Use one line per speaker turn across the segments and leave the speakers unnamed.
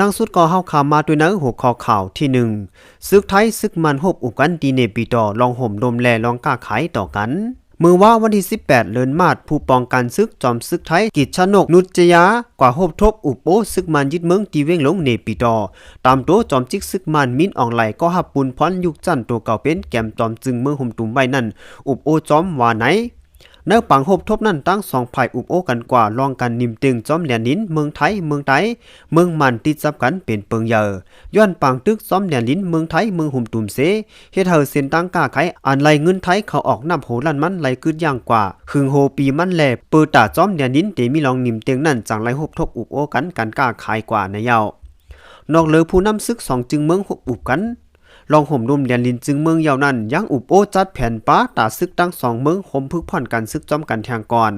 ดังสุดก็เฮาข่าวมาด้วยเนื้อหัวข้อข่าวที่1ซึกไทยซึกมันฮบอุกันดีเนปีดอลองห่มลมแลลองกล้าขายต่อกันมือว่าวันที่18เดือนมาดผู้ป้องกันซึกจอมซึกไทยกิจชนกนุจยากว่าฮบทบอุปโอซึกมันยึดเมืองตีเว้งหลงเนปีดอตามโตจอมจิกซึกมันมินอองไหลก็หับปุนพรยุกจันตัวเก่าเป็นแกมจอมจึงเมืองห่มตุ่มไว้นั่นอุปโอจอมว่าไหนเนื้อปังหบทบนั่นตั้ง2ฝ่ายอุบโอกันกว่าลองกันนิ่มตึงจอมเหลียนลิ้นเมืองไทยเมืองมันติดจับกันเป็นเปิงเยอย้อนปังตึกจอมเหลียนลิ้นเมืองไทยเมืองหุ่มตุ่มเสเฮ็ดเฮาเส้นตั้งกาไขอันไหลเงินไทยเขาออกน้ำโหลั่นมันไหลกึดอย่างกว่าครึ่งโหปีมันแลเปิดตาจอมเหลียนลิ้นเตมีลองนิ่มเตียงนั่นจังไหลหบทบอุบโอกันการกาขายกว่าในเยานอกเหลือผู้นำซึก2จึงเมืองหบอุบกันลองห่มรุมเรียนลินจึงเมืองยาวนั้นยังอุบโอจัดแผ่นป้าตาซึกตั้ง2เมืองคมพึกผ่อนกันซึกจอมกันทางก่อน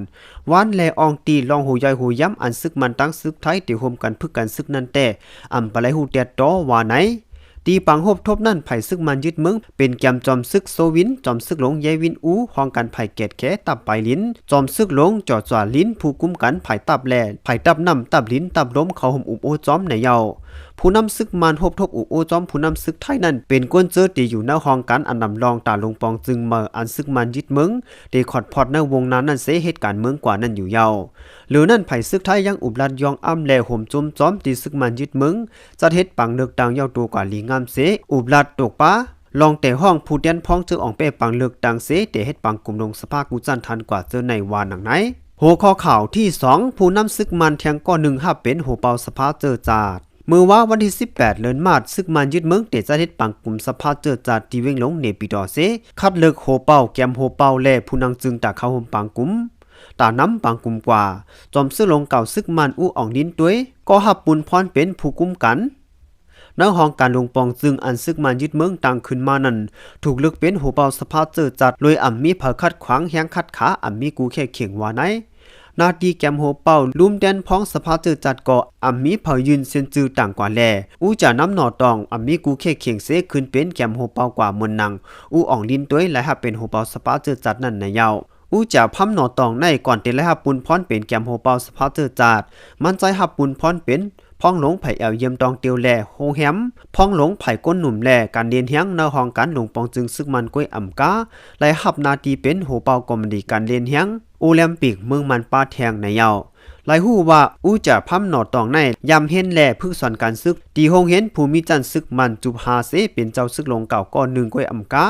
วานแลอองตีลองหูใหญ่หูย้ำอันซึกมันตั้งซึกไทยตีห่มกันพึกกันซึกนั่นแต่อำปะไหลหูเตียดตอว่าไหนตีปังหบทบนั่นไผ่ซึกมันยึดเมืองเป็นแกมจอมซึกโซวินจอมซึกหลงเยวินอูห้องกันไผ่เกตแค่ตับไปลิ้นจอมซึกหลงจ่อจ่าลิ้นผู้กุมกันไผ่ตับแลไผ่ตับน้ำตับลิ้นตับล้มเขาห่มอุบโอจอมในเยาผู้นำซึกมันหบทบอุโอจอมผู้นำซึกไทยนั้นเป็นก้นเจอตีอยู่หน้าห้องกันอันนำรองตาลงปองจึงเมื่ออันซึกมันยึดเมืองเดขอดพอดในวงนั้นเสเหตุการเมืองกว่านั้นอยู่เยาหรือนั่นไผ่ซึกไทยยังอุบลัดยองอ้ำแลห่มจมจอมตีซึกมันยึดเมืองจัดเฮ็ดปังเลือกดังเยาตัวกว่าลีงามเสอุบลัดตกป้าลองแต่ห้องผู้เดียนพ้องเจออองเป้ปังเลือกดังเสเตเฮ็ดปังกลุ่มลงสภากูจันทันกว่าเจอในวานังไหนหัวข้อข่าวที่2ผู้นำซึกมันเทียงก้อ1ฮับเป็นหัวเปาสภาเจอจาดเมื่อว่าวันที่18เดือนมาดซึกมันยึดเมืองเตจะเฮ็ดปังกลุ่มสภาเจอจาดที่เว้งหลงเนปิดอเซคัดเลิกโหเป้าแกมโหเป้าแลผู้นางจึงตาเข้าห่มปังกลุ่มตาน้ำปังกลุ่มกว่าจอมซึกลงเก่าซึกมันอู้อ่องดินต้วยก็หับปุนพรเป็นผู้กุมกันในห้องการลงปองจึงอันซึกมันยึดเมืองตังขึ้นมานั้นถูกเลือกเป็นหัวเป้าสภาเจอจัดโดยอ่ำมีเผาคัดขวางแหงคัดขาอ่ำมีกูแค่เข่งว่าไหนนาดีแกมโฮเป้าลุ่มแดนพ้องสภาเจอจัดก่ออัมมีเผายืนเซนจือต่างกว่าแลอู้จะน้ำหนอตองอัมมีกูแค่เขียงเสขึ้นเป็นแกมโฮเป้ากว่าเมือนนังอู้อ่องลินต้วยและหับเป็นโฮเป้าสภาเจอจัดนั่นในเยาอู้จะพัมหนอตองในก่อนเตและหับปุนพรเป็นแกมโฮเป้าสภาเจอจัดมันใจหับปุนพรเป็นพ้องหลงไผ่แอวเยี่ยมตองเตียวแลโฮแฮมพ้องหลงไผ่ก้นหนุ่มแลการเรียนเฮียงในห้องการหลงปองจึงซึกมันก้วยอ่ำกาและหับนาทีเป็นโฮเป้ากอมดีการเรียนเฮียงโอลิมปิกเมืองมันป้าแทงในเยาหลายฮู้ว่าอู้จะพัมหนอตองในยำเห็นแลพึกสอนการซึกตีโฮงเห็นภูมิจันซึกมันจุบฮาเซเป็นเจ้าซึกลงเก่าก้อนหนึ่งก้วยอ่ำกา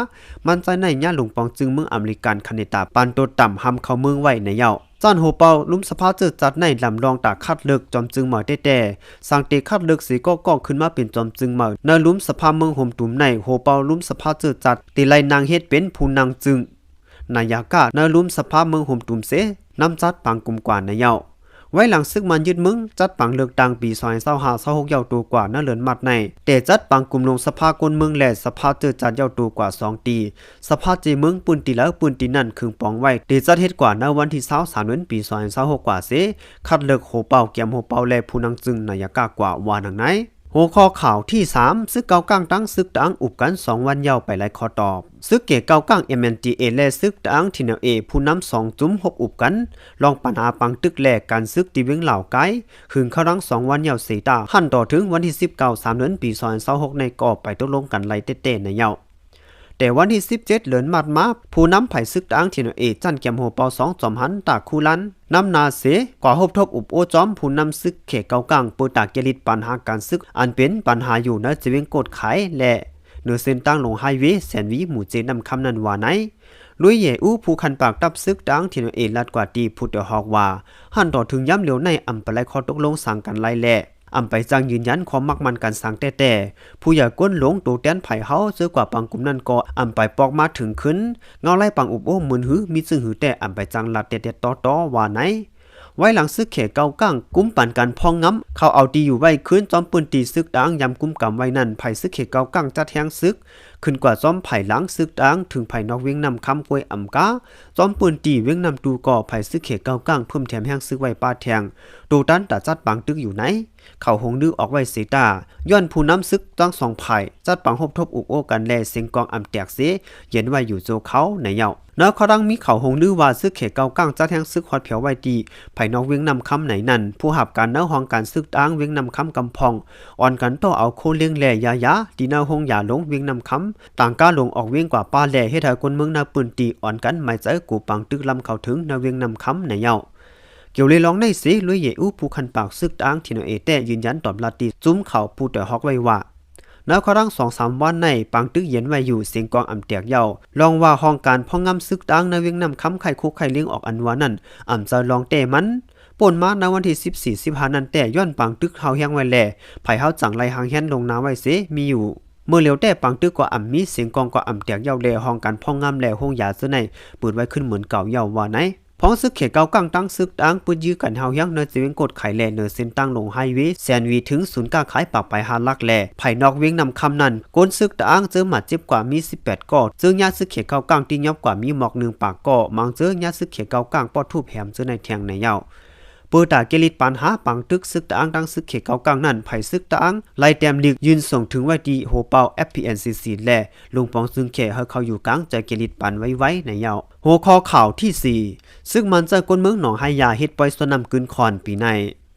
มันใจในย่าหลงปองจึงเมืองอเมริกันคาเนตาปันโตต่ำหำเข้าเมืองไว้ในเยาจานโฮเปาลุ่มสภาเจอจัดในลำลองตาคัดเลิกจอมจึงเหมาแต่สังเตคัดเลิกสีก็ขึ้นมาเป็นจอมจึงเหมาในลุ่มสภาเมืองห่มตุ่มในโฮเปาลุ่มสภาเจอจัดตีไลนางเฮ็ดเป็นผู้นางจึงนายากาในลุ่มสภาเมืองห่มตุ่มเสน้ำจัดปังกลุ่มกว่าในเยาไว้หลังซึกมันยึดมึงจัดปังเลือกดังปี2025-26เยาตัวกว่าน่าเลือนมัดในแต่จัดปังกลุ่มลงสภากลเมืองและสภาเจอจัดเยาตัวกว่า2ตีสภาเจเมืองปืนตีแล้วปืนตีนั่นคึงปองไว้เตจัดเฮ็ดกว่าในวันที่23เดือนปี2026กว่าเสคัดเลือกโหเป่าแกมโหเป่าและผู้นางจึงนายากากว่าว่านังไหนหัวข้อข่าวที่3ซึกเกาก้างตั้งซึกดังอุบกัน2วันยาวไปหลายข้อตอบซึกเกเกาก้าง MNDA และซึกดังทีนเอผู้นำ2จุ้ม6อุบกันลองปัญหาปังตึกแลกการซึกตีเวงเหล่าไกขึงเข้ารัง2วันยาว4ตาหั่นต่อถึงวันที่19 3เดือนปี2026ในก่อไปตกลงกันไล่เต้ๆในเยาแต่วันที่17เดือนมัดมาผู้นำไผ่ซึกดังทีนเอจันแกมโหเปา2จอมหันตาคูลันน้ำนาเสกว่าหบทบอุบโอจอมผู้นำซึกเขเกากลางปูตากเกลิดปัญหาการซึกอันเป็นปัญหาอยู่ในจีเวงกดขายและเนื้อเส้นตั้งลงไฮเวย์แสนวีหมู่เจนำคำนั้นว่าไหนลุยเย่อู้ผู้คันปากตับซึกดังทีนเอลัดกว่าตีพุทธฮอกว่าหันต่อถึงย้ำเหลียวในอำปะไลคอตกลงสั่งกันไล่แหละอำไปจังยืนยันความมักมันกันสั่งแต่ผู้ใหญ่ก้นหลงตัวแตนไผ่เฮาเจอกว่าปังกลุ่มนั้นก็อำไปปอกมาถึงขึ้นเงาไล่ปังอุบโอมืนหือมีซึ่งหือแต่อำไปจังลัดเด็ดต่อว่าไหนไว้หลังซึกเขเกาก้างกุ้มปั่นกันพองง้ำเขาเอาดีอยู่ไว้ขึ้นจอมปืนตีซึกดังยำกุ้มกำไว้นั่นไผ่ซึกเขเกาก้างจัดแทงซึกขึ้นกว่าจอมไผ่หลังซึกดังถึงไผ่นอกเวียงนำคำกวยอ่ำกาจอมปืนตีเวียงนำตูก่อไผ่ซึกเขเกาก้างเพิ่มแถมแห้งซึกไว้ป้าแทงตูตันตาจัดปังตึกอยู่ไหน เขาหงดื้อออกไว้เสียตาย้อนผู้น้ำซึกตั้งสองไผ่จัดปังหบทบอุกโอกันแลเสียงกองอำแตกเสเย็นไว้อยู่โจเขาในเหยาเนาะเขาดังมีเขาหงดื้อว่าซึกเขเกาก้างจัดแห่งซึกฮอดเผียวไว้ดีไผ่นอกเวียงนำคำไหนนั่นผู้หับการเนาห้องการซึกอ้างเวียงนำคำกำพองอ่อนกันต่อเอาโคเลี้ยงแลยายาดีเนาหงอย่าลงเวียงนำคำต่างก้าลงออกเวียงกว่าป้าแลเฮ็ดให้คนเมืองนาปืนตีอ่อนกันไม่ใจกูปังตึกลำเข้าถึงนาเวียงนำคำในเหยาเกี่ยวเลยร้องในเสลุยเยอูผู้คันปากซึกอ้างที่นเอแต่ยืนยันตอบลาติจุ้มเข่าผู้แต่ฮอกไว้ว่าแล้วเขาดัง2-3 วันในปังตึกเย็นไว้อยู่เสียงกองอำแตกเยาลองว่าห้องการพ่องงำซึกอ้างในเวียงนำคำไข่คุกไข่เลี้ยงออกอันว่านั่นอ่ำจะลองแต่มันป่นมาในวันที่14-15นั้นแต่ย้อนปังตึกเฮาแห้งไว้แลไผเฮาจังไรหางแฮนลงน้ำไว้เสมีอยู่เมื่อเหลียวแต่ปังตึกก็อ่ำมีเสียงกองก็อ่ำแตกเยาแลห้องการพ่องงำแลห้องยาซื่อในเปิดไว้ขึ้นเหมือนเก่าเยาว่าไหนพ้องซึกเขเกากังตั้งซึกอ้างปืนยื้อกันเฮายังเนเจเวงกดไข่แลเนเส้นตั้งลงไฮเวย์แซนวีถึงศูนย์กล้าขายปากไปหาลักแลไผ่นอกเวียงนำคำนั้นก้นซึกอ้างเจอหมัดเจ็บกว่ามี18ก่อเจอยาซึกเขเกากังตียับกว่ามีหมอก1ปากก่อมังเจอยาซึกเขเกากังปอดทูบแหมเจอในแทงในเย้าเปิดตาเกลิดปัญหาปังตึกซึกตะอังดังซึกเขเกากังนั่นไผ่ซึกตะอังไล่แต้มลีกยืนส่งถึงไว้ดีโหเปา FPNCC แลลุงปองซึงเขเฮาเขาอยู่กลางใจเกลิดปันไว้ในเย้าหัวข้อข่าวที่4ซึ่งมันจะกวนเมืองหนองไฮยาเฮ็ดปล่อยสนำกึนคอนปีใน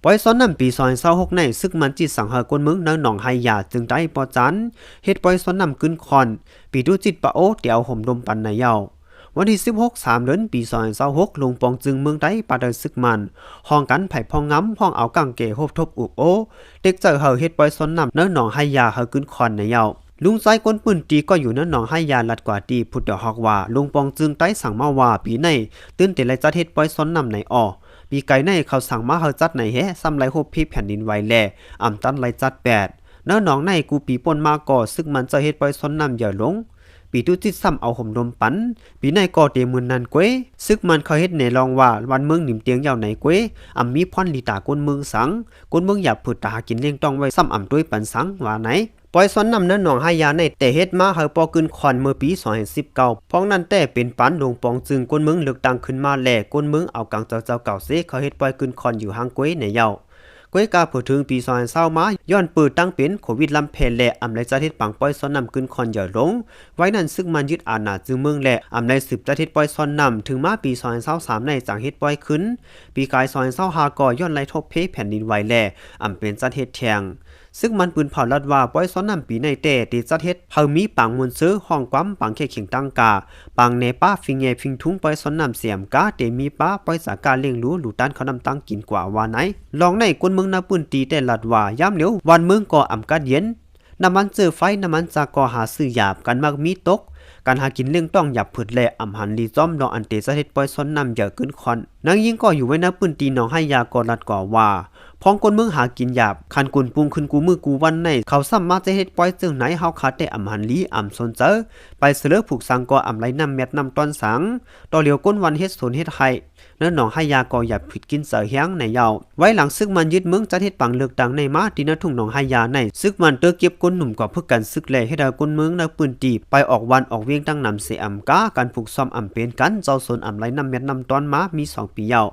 ปล่อยซ้อนนำปี2026ในซึ่งมันจิตสังหารกวนเมืองหนองไฮยาจึงได้ปอจันเฮ็ดปล่อยซ้อนนำกึนคอนปีดูจิตปะโอเตียวห่มลมปันในเย้าวันที่16 เดือนปี2026ลงปองจึงเมืองใดปาเดซึกมันห้องกันไผ่พองงำห้องเอากังเกโฮบทบอุกโอเด็กเจอเฮาเฮ็ดปล่อยซ้อนนำหนองไฮยาเฮากึนคอนในเย้าลุงไซก้นปืนตีก็อยู่นั่นหนองให้ยาลัดกว่าตีพุทธฮอกว่าลุงปองจึงใต้สั่งมาว่าปีในตื่นเต้นไรจัดเฮ็ดปล่อยซ้อนนำในอ้อปีไก่ในเขาสั่งมาเฮาจัดในแฮซ้ำไรโฮบพี่แผ่นดินไหวแลอ่ำตันไรจัด8เนื้อหนองในกูปีป่นมาก่อซึ่งมันจะเฮ็ดปล่อยซ้อนนำอย่าลงปีตุจิตซ้ำเอาห่มลมปันปีในก่อเตมือนนันเกวซึกมันเขาเฮ็ดในลองว่าวันเมืองหนิมเตียงยาวไหนเกวอ่ำมีพรลีตาก้นเมืองสังก้นเมืองอย่าผืดตากินเลี้ยงต้องไว้ซ้ำอ่ำด้วยปันสังว่าไหนปล่อยซ้อนนำเนื้อหนองไฮยาในแต่เฮ็ดมาเฮาปอขึ้นคอนเมื่อปี2019พ้องนั้นแต่เป็นปันลงปองจึงก้นเมืองเลือกตั้งขึ้นมาแลก้นเมืองเอากังเจ้าเก่าเสเขาเฮ็ดปล่อยขึ้นคอนอยู่หางก้วยในเย้ากวยกาพูดถึงปี2020มาย้อนปืนตั้งเป็นโควิดลำเพลและอำไลจัดเฮ็ดปังปล่อยซ้อนนำขึ้นคอนอย่าลงไว้นั้นซึ่งมันยึดอาณาจึงเมืองและอำไลสืบจัดเฮ็ดปล่อยซ้อนนำถึงมาปี2023ในจังเฮ็ดปล่อยขึ้นปีกาย2025ก็ย้อนไล่ทบเพแผ่นดินไหวและอำเป็นจัดเฮ็ดแทงซึ่งมันปืนเผาลัดว่าปล่อยซ้อนนำปีในแต่ตีจัดเฮ็ดเฮามีปังมวลซื้อห้องความปังแค่เข่งตั้งกาปังเนป้าฟิงแงฟิงทุงปล่อยซ้อนนำเสียมกาเตมีป้าปล่อยสาการเลี้ยงรู้หลูตันเขานำตั้งกินกว่าว่าไหนลองในกวนเมืองนาปืนตีแต่ลัดว่ายามเหลียววันเมืองก่ออำกัดเย็นน้ำมันเจอไฟน้ำมันจากก่อหาซื้อหยาบกันมากมีตกการหากินเรื่องต้องหยับผืดแลอำหันลีจ้อมดอกอันเตสะเฮ็ดปล่อยซ้อนนำอย่าขึ้นคอนนางยิงก็อยู่ไว้นาปืนตีน้องให้ยากอลัดก่อว่าพ้องคนเมืองหากินหยาบคันกุนปุงขึ้นกูมือกูวันในเขาซ้ำมาจะเฮ็ดปล่อยจึงไหนเฮาขาดแต่อำหันลีอำสนเจอไปเสลอผูกสังก่ออำไหลน้ำเม็ดน้ำต้นสังต่อเหลียวก้นวันเฮ็ดสนเฮ็ดไห้เนื้อหนองให้ยาก่อหยับผิดกินเสือแห้งในเยาไว้หลังซึกมันยึดเมืองจัดเฮ็ดปังเลือกดังในมาตีนาทุ่งหนองให้ยาในซึกมันเตอเก็บก้นหนุ่มกว่าเพื่อกันซึกแลให้ดาวก้นเมืองนาปืนตีไปออกวันออกเวียงตั้งนำเสอำกาการผูกซ้อมอำเป็นกันเจ้าสนอำไหลน้ำเม็ดน้ำต้นมามี2ปีเยา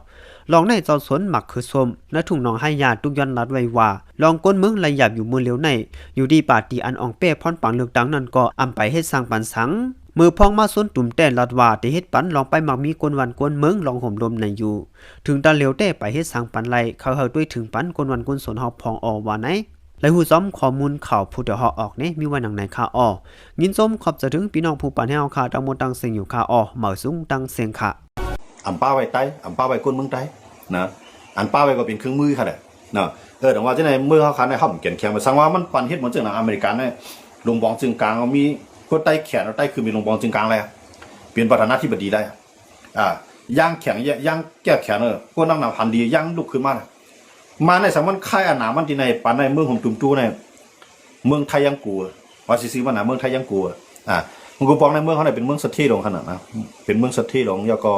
ลองในเจ้าสนหมักคือส้มนาทุ่งหนองให้ยาตุกย้อนลัดไว้ว่าลองก้นเมืองไหลหยับอยู่มือเหลียวในอยู่ดีปาตีอันอองเป้พรปังเลือกดังนั้นก็อำไปเฮ็ดสร้างปันสังมือพองมาส้นตุ่มแต่ลัดว่าแต่เฮ็ดปันลองไปมักมีกวนวันกวนเมืองลองห่มลมในอยู่ถึงตาเหลียวแต่ไปเฮ็ดสร้างปันไลเขาเฮาด้วยถึงปันกวนวันกวนสนเฮาพองออว่าไหนและหูซ้อมข้อมูลข่าวผู้เดาะออกนี่มีไว้หนังไหนค่ะอ้อยินส้มขอบจะถึงพี่น้องผู้ปานให้เฮาค่ะตั้งหมดตั้งเสียงอยู่ค่ะอ้อเหมาสูงตั้งเสียงค่ะ
อำป้าไว้ใต้อำป้าไว้ก้นเมืองใต้นะอันป้าไว้ก็เป็นเครื่องมือค่ะเด้เนาะแต่ว่าที่ไหนเมื่อเขาคันในเฮาเขียนแข็งมาสังว่ามันปันเฮ็ดเหมือนจังหนังอเมริกันเนี่ยลงบองจึงกลางมีก็ใต้แขนใต้คือมีลงบองจึงกลางแล้วเปลี่ยนประธานาธิบดีได้ย่างแข็งย่างแก้แขนก็นั่งหนาพันดีย่างลุกขึ้นมาในสังมันค่ายอาหนามันที่ในปันในเมืองของตุ่มตู้ในเมืองไทยยังกลัวว่าสิซื้อมาหนาเมืองไทยยังกลัวมึงกูปองในเมืองเขาเนี่ยเป็นเมืองสถีลงขนาดนะเป็นเมืองสถีลงแล้วก็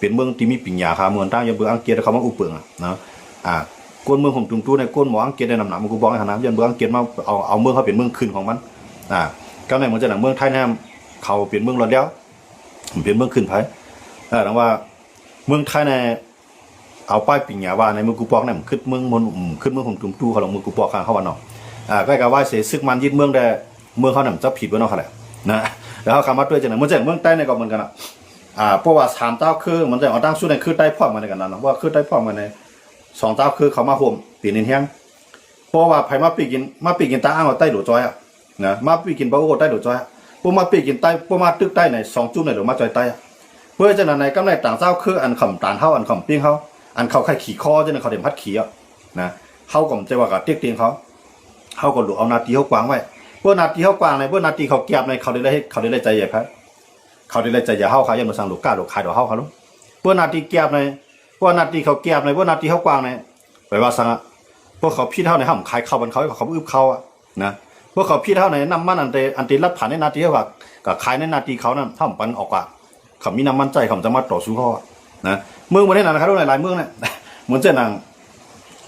เป็นเมืองที่มีปิ่งยาคาเมืองตั้งยังเบืออังกฤษเขามาอุปเปิงนะก้นเมืองของตุ่มตู้ในก้นหมออังกฤษในนำหนามึงกูปองในขนาดยันเบืออังกฤษมาเอาเมืองเขาเป็นเมืองขึ้นของมันก็ในเหมือนจะหนังเมืองไทยเนี่ยเขาเปลี่ยนเมืองรอดแล้วเปลี่ยนเมืองขึ้นไผ่แต่ว่าเมืองไทยใน เอาป้ายปิงหยาว่าในมือกูปอกเนี่ยมันขึ้นเมืองมนขึ้นเมืองของจุ่มตู้เขาลงมือกูปอกข้างเขาวันเนาะก็กะว่าเสียซึกมันยึดเมืองได้เมืองเขาเนี่ยจะผิดวะเนาะเขาแหละนะแล้วเขาคำว่าด้วยจังไหนเมืองใต้ในก็เหมือนกันเพราะว่า3เจ้าคือมันจะเอาตั้งสู้ในคือใต้พร้อมกันในกันนะว่าคือใต้พร้อมกันใน2เจ้าคือเขามาห่มปีนินเฮียงเพราะว่าไผมาปีกินตาอ้างว่าใต้หลวจอยนะมาปีกินบ่โอ้ใต้หลวจอยพวกมาปีกินใต้พวกมาตึกใต้ใน2จุ่มในหลวมาจอยใต้เพื่อจังนั้นในกำไรต่างเจ้าคืออันขำตานเฮาอันขำปิ้งเฮาอันเขาไข่ขี่คอจังนั้นเขาเด็มพัดขี่นะเฮาก็จะว่ากับเตียงเขาก็หลุดเอานาทีเขากวางไว้พวกนาทีเขากวางในพวกนาทีเขาเก็บในเขาได้ใจใหญ่ครับเขาได้ใจใหญ่เฮาเขายังมาสั่งลูกก้าลูกขายดอกเฮาเขาลุพวกนาทีเก็บในพวกนาทีเขาเก็บในพวกนาทีเขากวางในไปว่าสั่งพวกเขาพี่เท่าในห้ามขายข้าวบันเขาอึบเขานะพวกเขาพี่เท่าในน้ำมันอันตีรับผ่านในนาทีเขากับขายในนาทีเขานั่นห้ามปันออกเขามีน้ำมันใจเขาจะมาต่อสู้เขานะเมืองประเทศนั้นนะครับหลายเมืองเนี่ยเหมือนเจ้านาง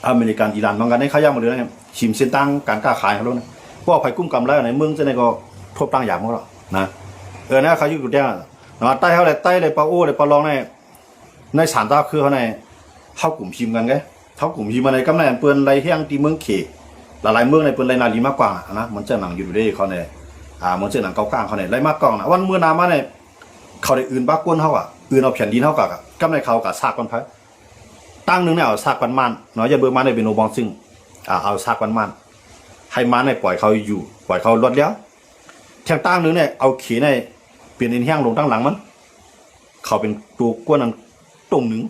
อเมริกันอิหร่านบางกันในขายยามาเลยนะชิมเส้นตั้งการค้าขายเขาด้วยนะพวกไผ่กุ้มกำไรในเมืองเจ้าในก็ทบตั้งอย่างเขาหรอกนะนะเขาอยู่ได้นะใต้เขาเลยใต้เลยปลาโอ้เลยปลาลองในสารตาคือเขาในเข้ากลุ่มชิมกันไงเข้ากลุ่มชิมมาในกำไรเปื้อนไรเฮียงตีเมืองเขหลายเมืองในเปื้อนไรนาลีมากกว่านะมันเจ้าหนังอยู่ได้เขาในมันเจ้าหนังเก้ากลางเขาในไรมากกว่านะวันเมื่อนามาในเขาได้อื่นบ้ากวนเขาอื่นเอาแผ่นดินเขากำไรเขาซากกันพัดตั้งนึงเนี่ยเอาซากกันมันเนาะอย่าเบื่อมันในเป็นโนบองซึ่งเอาซากกันมันให้มันในปล่อยเขาอยู่ปล่อยเขาลดแล้วแทงตั้งนึงเนี่ยเอาขี่ในเปลี่ยนอินแห้งลงตั้งหลังมันเขาเป็นตัวกวนนั้นตรงหนึ่ง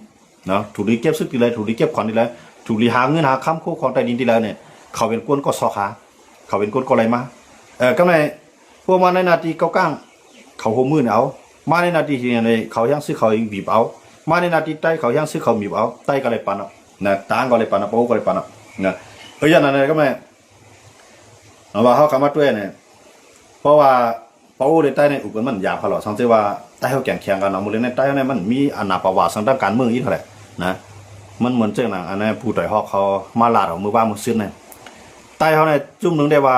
เนาะถูกดีเก็บซึกดีเลยถูกดีเก็บขวัญดีเลยถูกดีหาเงินหาค้ำคู่ของใต้ดินดีเลยเนี่ยเขาเป็นกวนก็ซอขาเขาเป็นกวนก็อะไรมากำไรพวกมันในนาทีเก้าก้างเขาหัวมือเอามาในนาทีที่เนี่ยเขายังซื้อเขาบีบเอามาในนาทีใต้เขายังซื้อเขาบีบเอาใต้ก็เลยปันนะต่างก็เลยปันโป๊ก็เลยปันนะอย่างนั้นเลยก็ไม่เอาว่าเขาคำว่าด้วยเนี่ยเพราะว่าโป๊ในใต้ในอุปกรณ์มันยาวพอหรอกสังเกตว่าใต้เขาแข่งกันเอาหมดเลยในใต้เนี่ยมันมีอนาประวัติสังด้านการเมืองอีกเท่าไหร่นะมันเหมือนเจ้าหนังอันนี้ผู้ต่อยหอกเขามาลาดของมือบ้านมือซึ้งเนี่ยใต้เขาเนี่ยจุ่มหนึ่งได้ว่า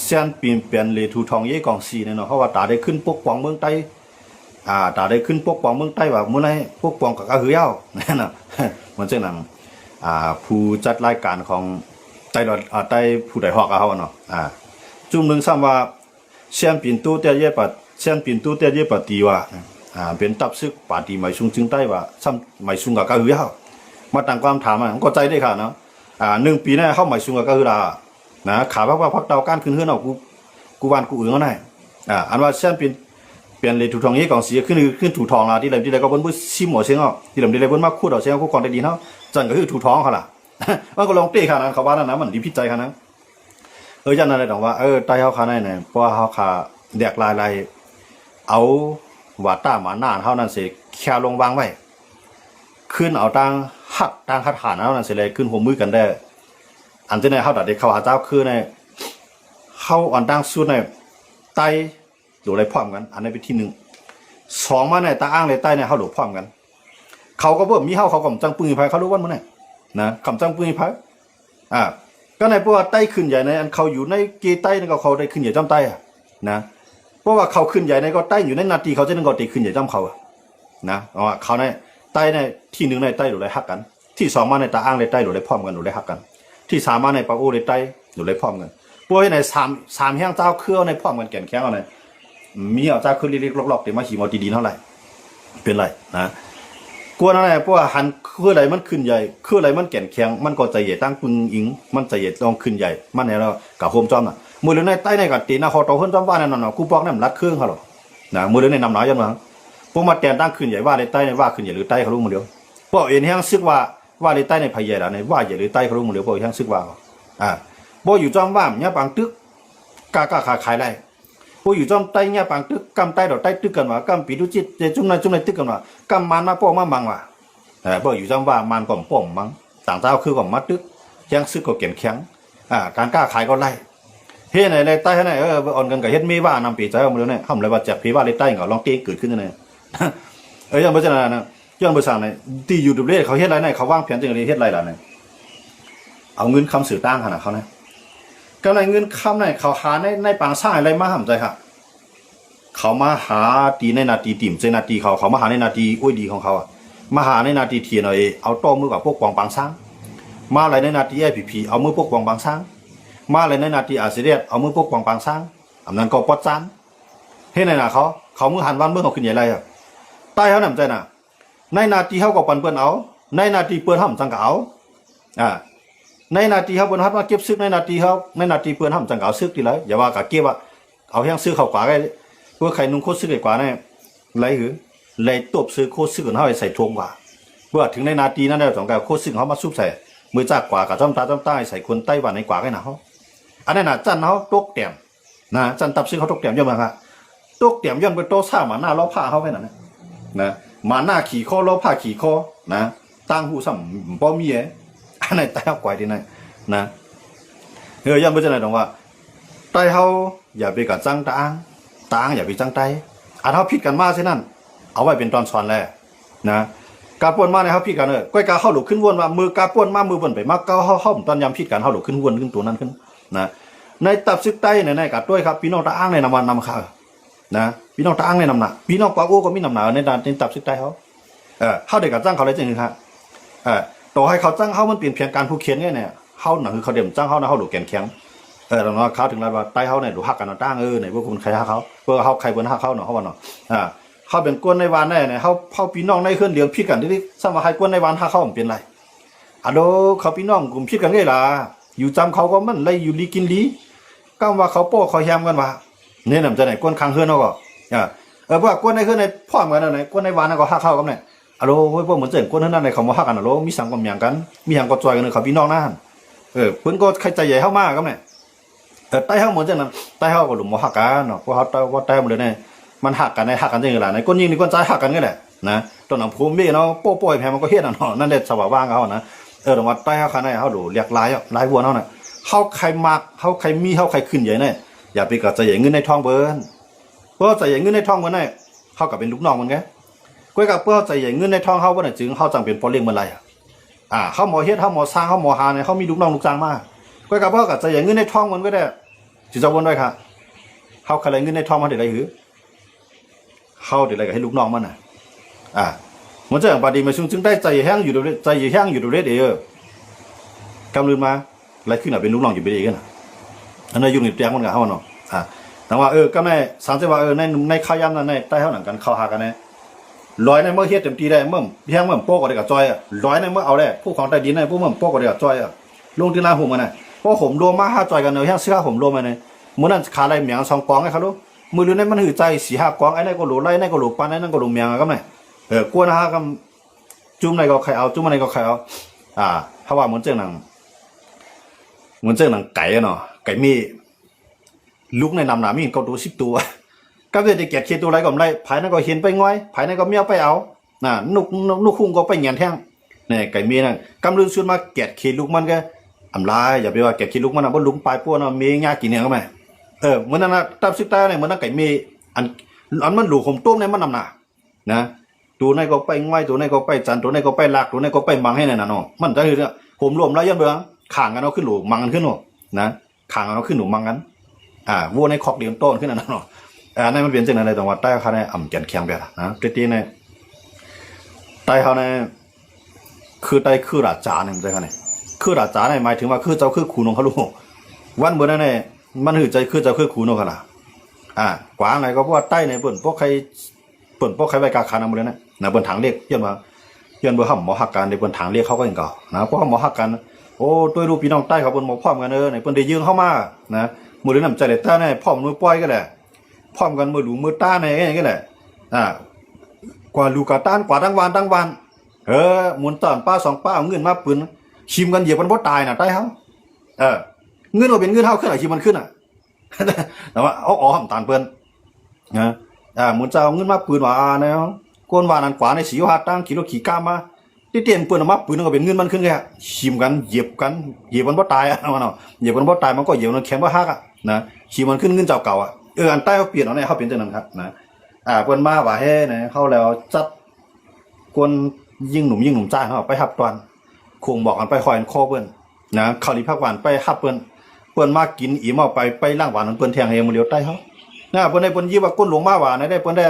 เส้นเปลี่ยนเลยถูทองเย่กองสีเนี่ยเนาะเพราะว่าตาได้ขึ้นปกป้องเมืองใต้ตาได้ขึ้นปกป้องเมืองใต้ว่าเมื่อไรปกป้องกับกระหือเย้าเนี่ยนะมันเจ้าหนังผู้จัดรายการของใต้ใต้ผู้ต่อยหอกเขาเนาะจุ่มหนึ่งซ้ำว่าเส้นเปลี่ยนตู้เตี้ยเย่ปัดเส้นเปลี่ยนตู้เตี้ยเย่ปัดตีว่าเป็นตับซึกป่าตีไม่ซุงจึงใต้ว่าซ้ำไม่ซุงกับกระหือเย้ามาตั้งความถามก็ใจได้ค่ะเนาะ1 ปีเนี่ยเข้าไม่ซุงกับกระหือดานะขาว่าพักเตาก้านขึ้นเฮือนเอากูวานกูอื่นก็ได้อันว่าเส้นเปลี่ยนเลยถูทองนี้กองสีขึ้นถูทองละที่ไหนก็บนบุซิมหัวเสียงที่ไหนบนมาคู่ดอกเสียงคู่กองได้ดีเนาะจันก็คือถูทองเขาล่ะมันก็ลองเตะขานั้นเขาว่านั่นนะมันดีพิจัยขานั้นยันอะไรต่างว่าใต้เขาขาไหนเนี่ยเพราะเขาขาแดกลายเอาว่าต้ามาหน้าเท่านั้นเสียแค่ลงวางไว้ขึ้นเอาตั้งหักตั้งคัดฐานเท่านั้นเสียเลยขึ้นหัวมือกันได้อันที่ในเขาตัดเด็กเขาหาเจ้าคือในเขาอ่อนตั้งสุดในไตหรืออะไรพร้อมกันอันนี้เป็นที่1 2มาในตาอ้างเลยไตในเขาหลุดพร้อมกันเขาก็เพิ่มมีเขากำจังปืนไฟเขารู้ว่ามันเนี่ยนะกำจังปืนไฟก็ในเพราะว่าไตขึ้นใหญ่ในอันเขาอยู่ในเกไตในก็เขาได้ขึ้นใหญ่จำไตนะเพราะว่าเขาขึ้นใหญ่ในก็ไตอยู่ในนาทีเขาจะนึกก็ตีขึ้นใหญ่จำเขานะเขาในไตในที่1ในไตหรืออะไรหักกันที่2มาในตาอ้างเลยไตหรืออะไรพร้อมกันหรืออะไรหักกันที่3มาในปาโอเลยไตหรืออะไรพร้อมกันพวกใน3แห้งเจ้าเครือในพร้อมกันแก่นแข็งเอาในมีเอาเจ้าเครือเล็กๆลอกๆแต่มาขี่มอดีๆเท่าไหร่เป็นไรนะกลัวอะไรเพราะว่าหันเครืออะไรมันขึ้นใหญ่เครืออะไรมันแก่นแข็งมันก็ใจใหญ่ตั้งปึงอิงมันใจใหญ่ลองขึ้นใหญ่มันเนี่ยเรากับโฮมจอมน่ะมือเรื่องในใต้ในกับตีนะเขาโตขึ้นจอมว่านั่นน่ะกูบอกนั่นรัดเครื่องเขาหรอกนะมือเรื่องในนำหนาจังนะพวกมาแตนตั้งขึ้นใหญ่ว่าในใต้ในว่าขึ้นใหญ่หรือใต้เขารู้มือเดียวพวกเอ็นแห้งซึกว่าในใต้ในพายใหญ่ละในว่าใหญ่หรือใต้เขารู้มือเดียวพวกแห้งซึกว่าบ่อยู่จอมว่าเนี่ยปังตึกกาขายไรบ่อยู่จอมใต้เนี่ยปังตึกกำใต้ดอกใต้ตึกกันว่ากำปีดุจิตเจจุ่มในตึกกันว่ากำมันมาป้องมาบังว่ะบ่อยู่จอมว่ามันก่อมป้องมังต่างเจ้าคือก่อมมัดตึกยังซึกก็เก็บแข็งการกล้าขายก็ไล่เฮ้ในใต้ให้ไหนอ่อนกันกับเฮ็ดมีว่านำปีใจเอามาแล้วเนี่ยทำอะไรว่าจากผีว่าในใต้ก็ลองเต้เกิดขึ้นนั่นเองยังบ่จังนั้นนะยังบ่สั่งในที่อยู่ดุเรศเขาเฮ็ดไรในเขาวางแผนจังได๋เฮ็ดไรล่ะเนี่ยเอาเงินคำสื่อตั้งขนาดเขานะก็ในเงินคำในเขาหาในปางสร้างอะไรมาห้ามใจค่ะเขามาหาตีในนาทีติ่มใจนาทีเขามาหาในนาทีอ้วยดีของเขา มาหาในนาทีเทียนเอาโต้มือกับพวกกองปังช้างมาอะไรในนาทีIPPเอามือพวกกองปังช้างมาอะไรในนาทีอาเซียนเอามือพวกกองปังช้างอำนั้นก็ปอดจานเฮ้ในน่ะเขามือหันวันเมื่อเขาขึ้นใหญ่ไรอ่ะใต้เขาหนำใจน่ะในนาทีเขาก็ปันเปิ้นเอาในนาทีเปิ้นห้ำจังก็เอาในนาทีเขาเปิ้นฮัดมาเก็บซึกในนาทีเปิ้นห้ำจังก็เอาซึกทีไรอย่าว่ากะเก็บอ่ะเอาแห้งซื้อเข้ากว่าไงเพื่อใครนุ่งโคตรซื้อไกว่าเนี่ยไรหือเลยตบซื้อโคตรซื้อกันเขาใส่ทวงกว่าเมื่อถึงในนาทีนั้นได้สองการโคตรซื้อเขามาซุบใส่มือจากกว่ากับจ้ำตาจ้ำใต้ใส่คนไต้หวันในกว่ากันนะเขาอันนั้นน่ะจันเขาตกเตี่ยมนะจันตับซื้อเขาตกเตี่ยมย่อมมาค่ะตกเตี่ยมย่อมเป็นโต๊ะซ่ามาหน้าล้อผ้าเขาไปนั่นนะมาหน้าขี่คอล้อผ้าขี่คอนะตั้งหูซ้ำป้อมีเอ๋อันไหนใต้เขากว่าดีไหนนะย่อมเป็นจะไหนตรงว่าใต้เขาอย่าไปกับจังตางอย่าไปจังใต้อันเขาผิดกันมากเช่นนั้นเอาไว้เป็นตอนสอนแหละนะกาป่วนมาในเขาผิดกันก้อยกาเข้าหลุดขึ้นวนมามือกาป่วนมามือเปิ่นไปมาเก้าเข้าตอนยำผิดกันเข้าหลุดขึ้นวนขึ้นตัวนั้นขึ้นนะในตับซึกใต้ในกับด้วยครับพี่น้องตาอ้างในนำข่าวนะพี่น้องตาอ้างในนำหนาพี่น้องกวาโอ้ก็มีนำหนาในด้านในตับซึกใต้เขาเข้าเด็กกับจ้างเขาเลยจริงครับต่อให้เขาจ้างเขามันเปลี่ยนเพียงการผู้เขียนเนี่ยเขาหนังคือเขาเดี่ยมจ้างเขานะเขาหลุดแกนแข็งเราเนาะเขาถึงแล้วว่าใต้เขาเนี่ยดูหักกันตั้งไหนพวกคุณใครหักเขาเพื่อเขาใครบนหักเขาเนาะเขาว่าเนาะเขาเป็นกวนในวันแน่เนี่ยเขาพี่น้องในเคลื่อนเดียวพี่กันที่สมัครใครกวนในวันหักเขาเป็นไรโดเขาพี่น้องกลุ่มพี่กันไงล่ะอยู่จำเขาก็มันเลยอยู่ลีกินลีก็ว่าเขาโป้เขาแยมกันว่าเนี่ยนำจะไหนกวนคางเคลื่อนเขาก็เพราะกวนในเคลื่อนในพ่อมกันไหนกวนในวันก็หักเขากันเนี่ยพวกเหมือนเจ๋งกวนนั้นในเขามาหักกันมีสังความอย่างกันมีอย่างก็จอยกันเลยเขาพี่น้องนั่นเพิ่นก็ใครใจใหญ่เข้ามากกันเนี่ยใต้ห้างเหมือนจังนั้นใต้ห้างก็หลุมหักกันเนาะเพราะเขาว่าใต้หมดเลยเนี่ยมันหักกันในหักกันจริงหรือไงก้นยิงในก้นใจหักกันก็แหละนะตอนนั้นภูมิเนาะโป้ยแพ้มันก็เฮ็ดเนาะนั่นแหละสว่างว่างเขานะแต่ว่าใต้ห้างคันไหนเขาดูเรียกลายวัวเขาน่ะเขาใครมักเขาใครมีเขาใครขึ้นใหญ่เนี่ยอย่าไปกับใจใหญ่เงินในท้องเบิ้นเพราะใจใหญ่เงินในท้องเบิ้นเนี่ยเขากับเป็นลูกน้องมันไงก้อยกับเพื่อใจใหญ่เงินในท้องเขาเบิ้นจึงเขาจังเป็นปอเลี้ยงมันไรเขาหมอเฮ็ดเขาหมอสร้างเขาหมอหาเนี่ยเขามีลูกน้องลูกจ้างมากก้อยกับเพื่อกับใจใหญ่เงินในท้องมันก็ได้จิตจะวนด้วยค่ะเขาใครเงินในท้องมันเดี๋ยวไรหือเข้าเดี๋ยวอะไรกับให้ลูกน้องมันมันจะอย่างปาดีมาซึ่งได้ใจแห้งอยู่ดูใจแห้งอยู่ดูเรื่อยกำลืนมาอะไรขึ้นเป็นลูกน้องอยู่ไปเองนะอันนั้นยุ่งในเตียงมันกับเขาเนาะแต่ว่าก็ในสารเสว่าในข้าวยำนั้นในใต้เขาหนังกันเข้าหากันเนี่ยร้อยในเมื่อเฮ็ดเต็มทีได้เมื่อแห้งเมื่อโป๊กก็ได้กับจอยร้อยในเมื่อเอาได้ผู้ของใต้ดินในผู้เมื่อโป๊กก็ได้กับจอยลงที่หน้าหุ่มกันนะเพราะผมรวมมาห้าจอยกันเนาะแห้งเสื้อผมรวมมาเนี่ยเมื่อนั้นขาอะไรเหมียงสองกองให้เขาดูมือลือในมันหือใจ4-5กองไอ้นั่นก็หลูไล่นั่นก็หลูปานไอ้นั่นก็หลูเมียงก็ไหนกวนฮะก็จุ่มในก็ใครเอาจุ่มในก็ใครเอาถ้าว่าเหมือนเจ้าหนังไก่เนาะไก่มีลูกในนำหนามีก็ตัว10ตัวก็จะได้เก็บเคตัวไรก็ไม่ภายนั่นก็เห็นไปง่อยภายนั่นก็เมียไปเอานุกคุ้งก็ไปเงียนแท่งเนี่ยไก่มีนั่นกำลือชวนมาเก็บเคลูกมันก็อำลายอย่าไปว่าเก็บเคลูกมันนะบนลุงปลายป้วนเนาะมีง่ายกี่เนี่ยก็ไม่เหมือนนั้นนะตับซิต้าเนี่ยเหมือนนั่นไก่มีอันมันหลูผมต้มเนี่ยมันนำหนานะตัวไหนก็ไปง่อยตัวไหนก็ไปจันตัวไหนก็ไปลากตัวไหนก็ไปมังให้เนี่ยนะเนาะมันจะคือเนี่ยผมรวมแล้วยันเบื้องข่างกันเอาขึ้นหลูมังกันขึ้นหนูนะข่างกันเอาขึ้นหลูมังกันวัวในคอกเดียมโต้นขึ้นนั่นเนาะนั่นมันเปลี่ยนจากอะไรตรงว่าใต้เขาเนี่ยแกนแข็งแบบนะตีเนี่ยใต้เขาเนี่ยคือใต้คือราชาเนี่ยใช่ไหมเนี่ยคือราชาเนี่ยหมายถึงว่าคือเจ้าคือขุนของเขาลูกวันเมื่อนั้นเนี่ยมันหือใจคือเจ้าคือขุนของเขาล่ะกว่าไหนก็เพราะว่าใต้เนี่ยเปิ่นพวกใครใบกาคานาหมดเลยนะเปิ่นถังเรียกย้อนเบอร์ห้ามหมอหักกันในเปิ่นถังเรียกเขาก็อย่างเก่านะเพราะหมอหักกันโอ้ตัวรูปพี่น้องใต้เขาเปิ่นหมอพร้อมกันในเปิ่นได้ยืงเข้ามานะมือเรื่องน้ำใจเลยต้าเนี่ยพร้อมมือป้อยก็แหละพร้อมกันมือหลูมือต้าเนี่ยอย่างเงี้ยแหละกว่าลูกกาต้านกว่าตั้งวันหมุนตอนป้า2ป้าเอาเงินมาปืนชิมกันเหยียบกันบ่ตายน่ะใต้เขาเงินว่าเป็นเงินเท่าขึ้นชิมมันขึ้นแต่ว่าอ๋อทำตานเปิ้นนะหมุนจะเอาเงินมาปืนว่าเนี่ยก้นว่านั่นกว่าในสีว่าตั้งกิโลขี่ก้ามาที่เตียนปืนออกมาปืนก็เป็นเงินมันขึ้นแค่ชิมกันเหยียบมันบ่ตายมันเนาะเหยียบมันบ่ตายมันก็เหยียบมันแข็งบ่ฮักนะชิมมันขึ้นเงินเจ้าเก่าอันใต้เขาเปลี่ยนเอาเนี่ยเขาเปลี่ยนจังนั้นครับนะเปิ้นมาว่าเฮ้เนี่ยเขาแล้วจัดกวนยิ่งหนุ่มจ้าเขาไปหับตอนคงบอกกันไปคอยคอเปิ้นนะเขาลีพักหวานไปหับเปิ้นมากินอิ่มเอาไปล่างหวานเปิ้นแทงเฮมื้อเดียวใต้เขาเปิ้นได้เปิ้นยี่ว่าก้นหลวงมาว่าได้เปิ้นได้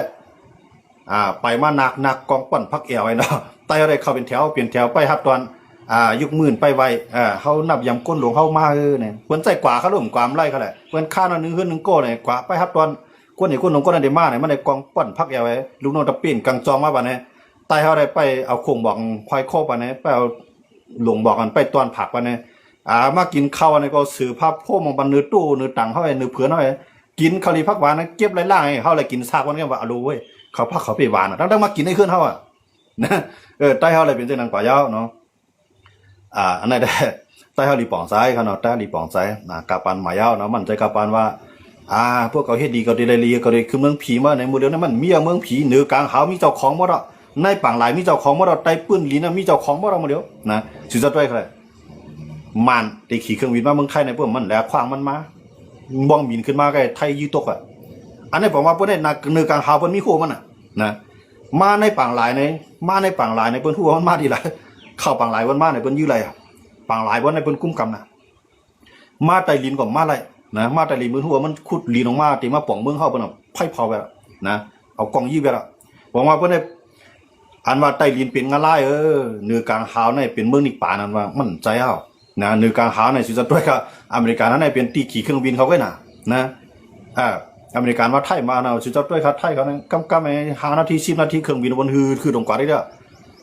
ไปมาหนักกองปั่นพักแอวไว้เนาะ ไต่อะไรเข้าเป็นแถวเปลี่ยนแถวไปครับตอนยุคหมื่นไปไวเขานับยำก้นหลวงเข้ามาเนี่ยเพิ่นใจกว่าเขาลุ่มความไล่เขาแหละเพิ่นฆ่านึงขึ้นนึงโก้เนี่ยกว่าไปครับตอนก้นนี่ก้นหลวงก้นอันเดมาเนี่ยมันได้กองป้อนพักยาวไว้ลูกน้องตะปีนกังจองมาบัดนี้ไต่เขาได้ไปเอาคงบอกควายโคบัดนี้ไปเอาหลวงบอกกันไปตอนผักบัดนี้มากินข้าวเนี่ยก็สือภาพโพมองบันเนื้อตู้เนื้อตังเข้าไปเนื้อเผือเข้าไปกินข้าวรีพักหวานนะเก็บไรล่างให้เขาเลยกินซากวันนี้ว่าอรู้เว้ยเขาพักเขาไปหวานตั้งมากินให้ขึ้นเขานะใต้เขาเลยเป็นเจ้านังป่ายาวเนาะอันนั้นได้ใต้เขาลีป่องซ้ายเขาเนาะใต้ลีป่องซ้ายกาปันหมายาวเนาะมันใจกาปันว่าพวกเขาเฮ็ดดีก็ดีเลยลีก็ดีคือเมืองผีมาในมือเดียวนั้นมันมีเมืองผีเหนือกลางเขามีเจ้าของหมดอ่ะในปังหลายมีเจ้าของหมดอ่ะใต้ปื้นลีนะมีเจ้าของหมดอ่ะมาเดียวนะสุดยอดด้วยเลยมันได้ขี่เครื่องบินมาเมืองไทยในพวกมันแล้วขวางมันมาบ้องบินขึ้นมาก็ไทยยืดตกอันนี้ผมว่าพวกนี้เหนือกลางเขาเพิ่นมีโคมันนะมาในปังหลายในมาในปังหลายในเปิ้นหัวมันมาดีหลายเข้าปังหลายวันมาในเปิ้นยื้อไรปังหลายวันในเปิ้นกุ้มกำนะมาไตลินก็มาไรนะมาไตลินมือหัวมันขุดลีนออกมาตีมาป่องเมืองเข้าเปิ้นไผ่เผาไปนะเอากองยื้อไปละบอกว่าเปิ้นได้อันว่าไตลินเป็นงาไล่เหนือกลางหาวในเป็นเมืองนิป่านั่นว่ามันใจเอานะเหนือกลางหาวในสิจะด้วยกับอเมริกานั้นในเป็นตีขี่เครื่องบินเขาไว้น่ะนะอเมริกันว่าไทยมาเนาะชื่อเจ้าด้วยครับไทยเขาเนี่ยกำไอ้5 นาที10 นาทีเครื่องบินบนคือตรงกว่าได้เด้อ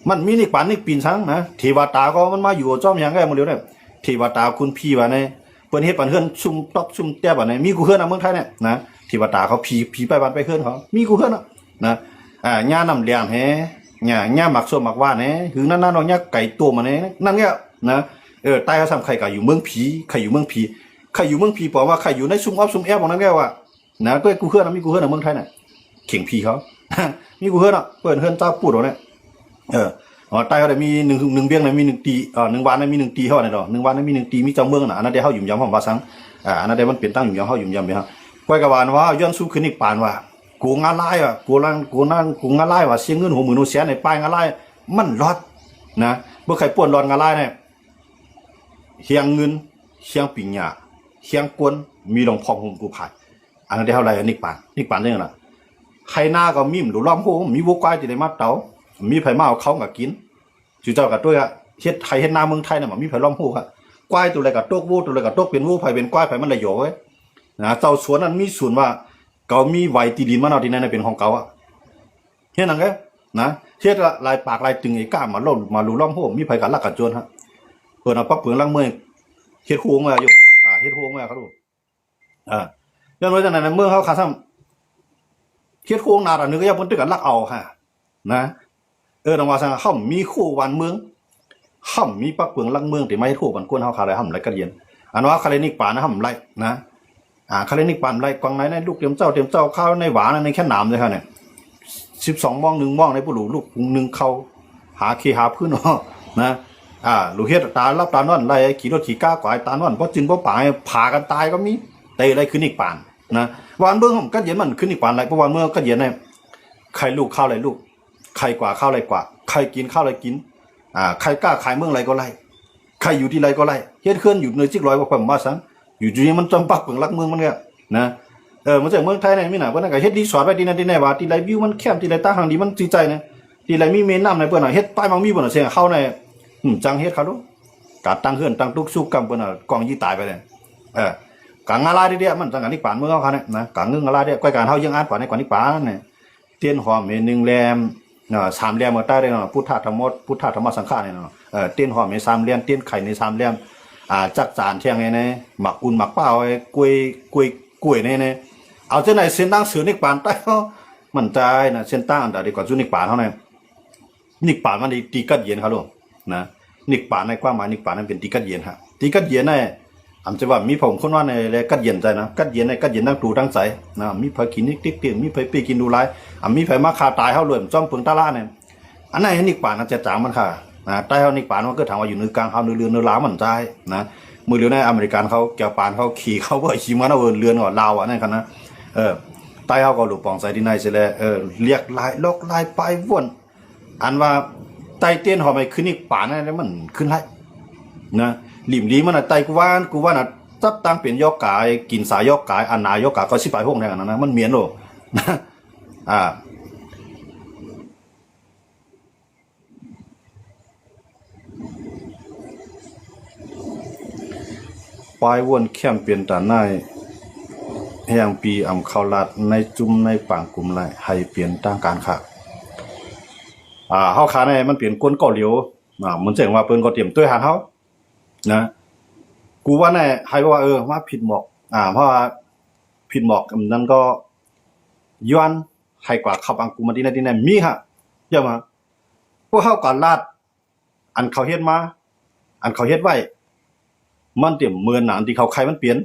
มันมีนี่ปันนี่ปีนช้างนะเทวตาก็มันมาอยู่จ้อมอย่างไงมาเร็วเนี่ยเทวตาคุณพี่ว่าในเปิ้นเฮ็ดปันเฮือนซุ่มตอกซุ่มแต้บ่ในมีกูเฮือนเมืองไทยเนี่ยนะเทวตาเขาผีไปบ้านไปเฮือนเขามีกูเฮือนนะหญ้าน้ำเลี้ยงแฮหญ้าหมักส้มหมักว่านแฮหือนั่นๆเนาะหญ้าไก่ตัวมาเนี่ยนั่นเนี่ยนะใต้เขาซ้ำใครก็อยู่เมืองผีใครอยู่เมืองผีใครอยู่เมืองผีบอกว่าใครอยู่ในซุ่มออฟซุ่มแอบของนั้นแกว่านะก็กูเฮือนมีกูเฮือนในเมืองไทยน่ะเข่งพีเขามีกูเฮือนเปิดเฮือนเจ้าปูดเนี่ยใต้เขาได้มี1เบี้ยงมี1ตี1 วันมี1ตีเท่านั้นดอก1 วันมี1ตีมีเจ้าเมืองน่ะอันนั้นได้เฮายุ่มยำของว่าซังอันนั้นได้มันเป็นตั้งยุ่มยำเฮายุ่มยำไปฮะก้อยกะวานว่าย้อนสู้ขึ้นอีกปานว่ากูงาลายว่ะกูงาลายว่ะเสียเงิน60,000 แสนในป้ายงาลายมันรอดนะบ่ใครป่วนรอดงาลายเนี่ยเฮียงเงินเฮียงปิญญาเฮียงกวนมีหลวงพ่อผมกูผ่านอันนั้นได้เท่าไรนิกปานได้ยังไงใครหน้าก็มีหรือล้อมโหมีวัวควายที่ได้มาเตามีไผ่มาเอาเขากับกินจู่เจ้ากับตัวเฮ็ดไทยเฮ็ดนาเมืองไทยเนี่ยมันมีไผ่ล้อมโหครับควายตัวอะไรกับตกวัวตัวอะไรกับตกเป็นวัวไผ่เป็นควายไผ่มันเลยโยไว้นะเจ้าสวนนั้นมีส่วนว่าเขามีไวตีดินมันเอาที่นั่นเป็นของเขาเฮ็ดนั่นไงนะเฮ็ดลายปากลายตึงไอ้ก้ามาล่มมาลูล้อมโหมีไผ่กับลักกับโจรฮะเปิดเอาปักเปลืองลังเมยเฮ็ดโค้งมาอยู่เฮ็ดโค้งมาเขาดูย้อนไว้จากนั้นเมื่อเขาขาซ้ำเฮ็ดโค้งนานึกก็ยังเพิ่นตึกกันลักเอาฮะนะดังว่าซั่นเฮามีคู่วันเมืองเฮามีปักเปลืองลังเมืองที่ไม่คู่บันกวนเฮาขาได้เฮาไรกระเรียนอันว่าคาเลนิกป่านะเฮาไรนะคาเลนิกป่าไรกวางไหนในลูกเตรียมเจ้าข้าวในหวานในแค่หนามเลยค่ะเนี่ย12 มอง1 มองในผู้หลูลูก1เข้าหาขี้หาพื้นเนาะนะลูกเฮ็ดตารับตานอนไรขี่รถขี่ก้ากวายตานอนบ่จินบ่ป่าผ่ากันตายก็มีแต่อะไรคือนิกป่านนะวันเบื้องของกัดเย็นมันขึ้นอีกป่านไรเพราะวันเมื่อกัดเย็นเนี่ยใครลูกข้าวอะไรลูกใครกว่าข้าวอะไรกว่าใครกินข้าวอะไรกินใครกล้าขายเมืองไรก็ไรใครอยู่ที่ไรก็ไรเฮ็ดเคลื่อนอยู่ในจิกร้อยกว่าผมว่าซังอยู่ที่นี่มันจำปักเมืองรักเมืองมันเนี่ยนะมันจากเมืองไทยเนี่ยมีหน่ะเพื่อนก็เฮ็ดดีสอนไว้ดีนั่นดีแน่ว่าที่ไรวิวมันแคบที่ไรตาหางดีมันจีใจนะที่ไรมีเมนน้ำในเพื่อนเฮ็ดป้ายมังมีบ่น่ะเสียเข้าในจังเฮ็ดเขาดูกาตั้งเฮือนตั้งทุกสู้กำเพื่อนกองยี่ตายไปเลยกางอะไรเดียมันจังกันนิป่านเมืองเขาเนี่ยนะกางเงื่อนอะไรเดียก้อยการเฮายังอ่านป่านในกว่านิป่านเนี่ยเตียนหอมเมนึงแรม3 แรมมาใต้ได้เนาะพุทธธรรมสังฆาเนี่ยเนาะเตียนหอมเม3 แรมเตียนไข่ใน3 แรมจักจานเที่ยงไงเนี่ยหมักอุ่นหมักเปล่าไอ้กล้วยเนี่ยเอาเจ้าไหนเส้นตั้งเสือนิป่านใต้เขามันใจนะเส้นตั้งอันใดดีกว่าจุนิป่านเขาเนี่ยนิป่านมันตีกัดเย็นเขาลูกนะนิป่านในความหมายนิป่านนั้นเป็นตีกัดเย็นฮะตีกัดเย็นเนี่ยอำจะว่ามีผมคนว่าในเลยกัดเย็นใจนะกัดเย็นในกัดเย็นตั้งตูตั้งใจนะมีไผกินนิกติ๊กเตียงมีไผปีกินดูไรมีไผมาคาตายเฮาเลยจ้องเพิงตาล่าเนี่ยอันนั้นนิกป่านจะจางมันค่ะนะใต้เฮานิกป่านมันก็ถามว่าอยู่เนื้อกลางเฮาเนื้อเรือนเนื้อลาวมันใจนะมือเรือในอเมริกันเขาแก้วปานเขาขี่เขาบ่ขี่มันเอาเรือนก่อนลาวอ่ะนั่นกันนะใต้เฮาก็หลุดปองใส่ที่ไหนเสร็จแล้วเรียกลายลอกลายไปว่นอันว่าไตเตียนหอมไอ้ขึ้นนิกป่านนั่นมันขึ้นไรนะหลิมลีมันน่ะไตกูว่าน่ะจับตั้งเป็นยอกกายกินสายยอกกายอันนายยอกกายก็สิไปพวกนั้นนะมันเมียนโลนะ ปลายวนเข้มเปลี่ยนตาหน้าแห่งปีอำเข้าลัดในจุ่มในปางกลุ่มไรให้เปลี่ยนตั้งการค่ะเฮาขาในมันเปลี่ยนก้นก่อเหลียวมันเจ๋งว่าเปิ้นก็เตรียมตัวหาเฮานะกูว่าแน่ให้ว่าว่าผิดหมอกเพราะว่าผิดหมอกนั้นก็ย้อนให้กว่าเข้าบางกูมาที่นั่นมีฮะเยอะมาพวกเฮาก่อนลาดอันเขาเฮ็ดมาอันเขาเฮ็ดไว้มันเตรียมเมือนหนังที่เขาใครมันเปลี่ยน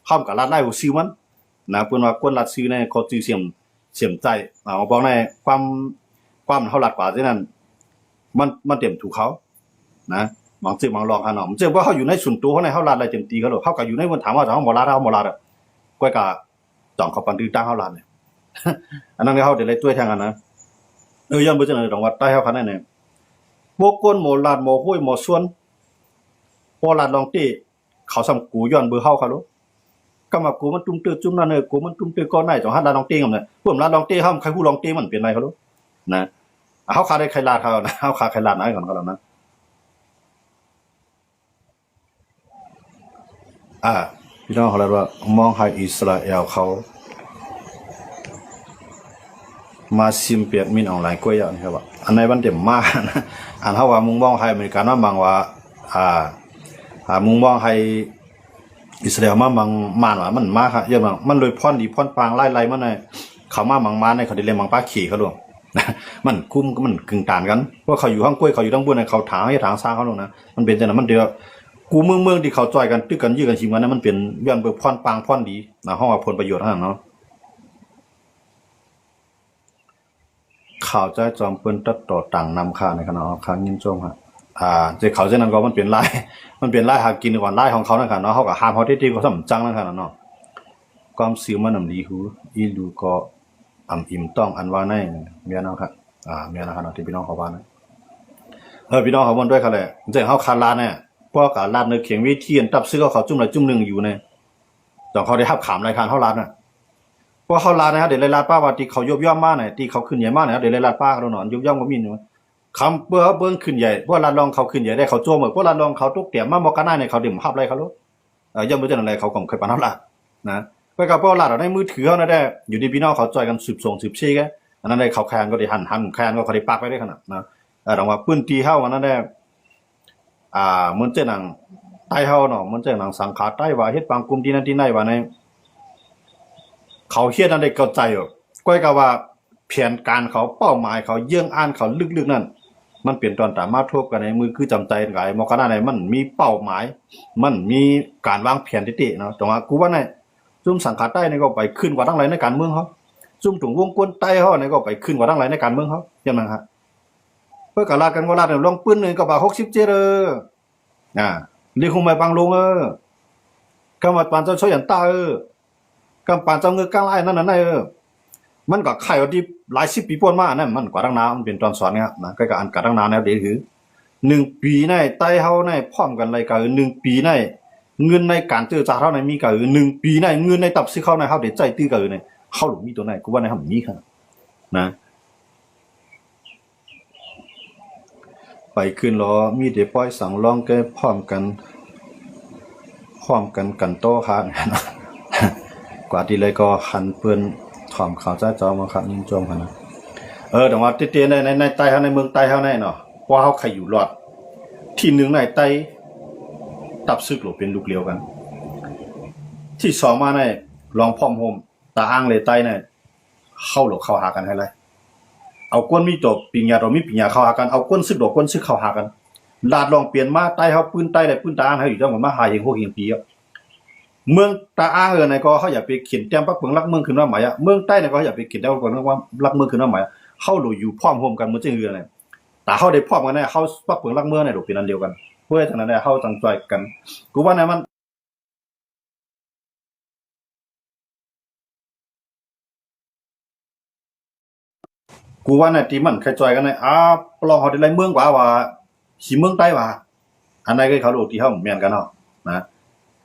ห้ามกับลาดไล่หัวซิวมันนะเพิ่นว่าคนลาดซิวในเขาจือเสียมใจบอกในความเฮาลาดกว่าที่นั่นมันเตรียมถูกเขานะบางบางลองหาหนอมเจ้าว่าเขาอยู่ในส่วนตัวเขาในเขาลาดอะไรเต็มตีเขาหรอกเขาก็อยู่ในวันถามว่าเขาบ่ลาดเขาบ่ลาดอ่ะก้อยกะจ่องเขาปันดื้อตั้งเขาลาดเนี่ยอันนั้นเขาเดี๋ยวเลยด้วยทางกันนะย้อนบ่จังได๋ดอกว่าใต้เขาคันนั้นเนี่ยพวกคนหมู่ลาดหมู่ห้วยหมู่สวนพอลาดลองตี้เขาซ้ำกูย้อนเบอร์เฮาเขาโลก็มากูมันตุ้มตื้อจุ่มนั่นกูมันตุ้มตื้อก้อนไหนจังหัดลาดลองตี้กันน่ะพวกลาดลองตี้เฮาใครฮู้ลองตี้มันเป็นไรเขาโลนะเขาขาได้ใครลาดเขานะเขาขาใครลาดไหนก่อนเขาแล้วนะพี่น้องเขาเรียกว่ามองให้อิสราเอลเขามาซิมเปียดมินออนไลน์กล้วยอย่างนี้ครับว่าอันในวันเต็มมากนะอันเท่าว่ามุงมองให้อเมริกันว่ามังว่ามุงมองให้อิสราเอลมามังมานว่ามันมากครับเยอะมากมันเลยพ่อนดีพ่อนปางไล่มันในเขามามังมาในเขาได้เรียนมังป้าขี่เขาลงมันคุ้มมันกึ่งต่างกันเพราะเขาอยู่ข้างกล้วยเขาอยู่ข้างบนในเขาถางให้ถางสร้างเขาลงนะมันเป็นจังนั้นมันเดียวกูเมืองที่เขาจ่อยกันตึกกันยื้อกันชิมกันนั้นมันเป็นย้อนเบิกพ่อนปางพ่อนดีนะห้องว่าผลประโยชน์เท่านั้นเนาะข่าวใจจอมเปิ้นตัดต่อต่างนำค่าในขณะค้างยินโจมฮะเจ้าเขาเช่นนั้นก็มันเป็นไล่หากินก่อนไล่ของเขานั่นค่ะเนาะเขาก็ห้ามเขาที่ก็สำจังนั่นค่ะเนาะความสิวมันนำดีหูอีดูก็อิ่มต้องอันว่าในเมียน้องครับเมียนะครับที่พี่น้องเขาว่านะพี่น้องเขาบ่นด้วยค่ะแหละเจ้าเขาคาลาเนี่ยพวกการลาดในเขียงวิธีอันตับซื้อเขาจุ่มอะไรจุ่มหนึ่งอยู่เนี่ยตอนเขาได้หับขามรายการเขาลาดน่ะเพราะเขาลาดนะครับเดี๋ยวเลยลาดป้าว่าที่เขายบย่อมมากเนี่ยที่เขาขึ้นใหญ่มากเนี่ยเดี๋ยวเลยลาดป้าเขาหนอนยบย่อมก็มีอยู่คำเบื้องขึ้นใหญ่พวกลาดรองเขาขึ้นใหญ่ได้เขาโจมพวกลาดรองเขาตุกเตี่ยมากบอกกันได้เนี่ยเขาดื่มหับอะไรเขารู้ย่อมไม่ใช่อะไรเขาของเคยปานนั้นละนะไปกับพวกลาดในมือถือเขาเนี่ยได้อยู่ดีพี่น้องเขาจ่อยกันสืบชี้แกอันนั้นได้เขาแคนก็ได้หันแคนก็เขาได้ปักไว้ได้ขนาดนะแต่ว่าปืนตีเข้าอันนั้นได้เหมือนเจ้าหนังใต้เฮาเนาะมันเจ้าหนังสังขารใต้ว่าเฮ็ดบางกลุ่มที่นั่นที่ไหนว่าในเขาเฮ็ดนั่นได้เข้าใจอยู่ก้อยก็ว่าแผนการเขาเป้าหมายเขาเยื่องอ่านเขาลึกๆนั่นมันเปลี่ยนตอนตามมาทบกันในมือคือจำใจกันไงมองกันได้มันมีเป้าหมายมันมีการวางแผนติเนาะแต่ว่ากูว่าในซุ่มสังขารใต้นี่ก็ไปขึ้นกว่าทั้งหลายในการเมืองเขาซุ่มถุงวงกวนใต้เฮานี่ก็ไปขึ้นกว่าทั้งหลายในการเมืองเขาจังนั้นฮะเพื่อการลากันว่าลาดลงปืนนึงก็บ่67เรียกคงไม่ปังลงกำมัดปานเจ้าช่วยอันตากำปานเจ้าเงือกางไล่นั่นน่ะมันก็ไข่ที่หลาย10ปีป่นมานั่นมันกว่าตั้งนานมันเป็นตอนสอนเนี่ยนะก็อันกะตั้งนานแล้วเดี๋ยวคือ1ปีในใต้เฮาในพร้อมกันเลยก็1ปีในเงินในการเจอจ่าเท่าในมีก็1ปีในเงินในตับซื้อเข้าในเฮาได้ใจตื้อก็ในเฮาหลงมีตัวไหนกูว่าในเฮามีครับนะไปขึ้นล้อมีเดป้อยสังร้องแก้พร้อมกันกันโตค่ะกว่าที่เลยก็หันเปิ้นถ่อมข่าวจ้าจอมาครับยิงโจมกันนะแต่ว่าเตี้ยๆในใต้เฮาในเมืองใต้เฮาในเนาะเพราะเฮาใครอยู่รอดที่1ในใต้ตับซึกหลบเป็นลูกเลียวกันที่2มาในลองพร้อมโฮมตาอ้างเลยใต้ในเข้าหลบเข้าหากันให้เลยเอาก้นมีจบปิญญาเรามีปิญญาเข้าหากันเอาก้นซึกดอกก้นซึกเข้าหากันลาดลองเปลี่ยนมาใต้เฮาปืนใต้ได้ปืนตาอ้างให้อยู่จังมาหาเฮงโหเฮงปีเมืองตาอ้างในก็เขาอยากไปเขียนแต้มปักเมืองรักเมืองขึ้นมาใหม่เมืองใต้เนี่ยก็อยากไปเขียนแต้มปักเมืองว่ารักเมืองขึ้นมาใหม่เข้าหลุอยู่พร้อมโฮมกันเหมือนจังเรือเนี่ยแต่เขาได้พร้อมกันแน่เขาปักเมืองรักเมืองเนี่ยดอกเป็นอันเดียวกันเพื่อฉะนั้นเนี่ยเขาตั้งใจกันกูว่าเนี่ยมันกูว่าเนี่ยที่มันใครจอยกันเนี่ยลองเขาได้ไรเมืองกว่าสิเมืองใต้ว่าอันไหนก็เขาดูที่เขาแม่นกันเนาะนะ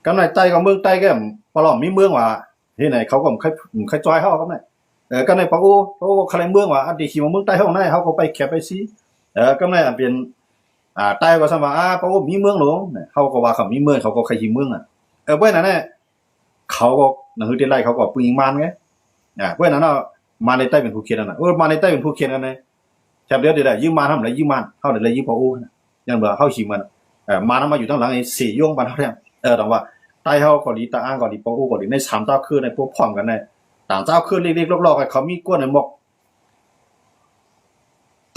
กันไหนใต้กับเมืองใต้ก็ปลอมมีเมืองว่าเฮ็ดไหนเขาก็ใครจอยเฮาก็ได้กันไหนปะโอ้ใครเมืองว่าอันที่ขี่มาเมืองใต้เฮาไหนเฮาก็ไปแคปไปซิกันไหนอันเป็นใต้ก็ซั่นว่าปะโอ้มีเมืองหลวงเฮาก็ว่าเขามีเมืองเขาก็ใครขี่เมือง เว้ยนั่นแหละเขาก็หนังสือที่ไล่เขาก็ปืนยิงมันไงเว้ยนั่นเนาะมาในใต้เป็นผู้เขียนนั่นน่ะมาในใต้เป็นผู้เขียนกันเลยจับเดี๋ยวได้ยิงมันทำอะไรยิงมันเข้าได้เลยยิงพออู้ยังเบื่อเข้าชิงมันมานั้นมาอยู่ตั้งหลังไอ้สี่ย่งบันเท่าเนี่ยแต่ว่าใต้เขาก็ดีตาอ้างก็ดีพออู้ก็ดีใน3เจ้าคืนในพวกพร้อมกันในต่างเจ้าคืนเล็กๆลอกๆเขามีก้นในหมก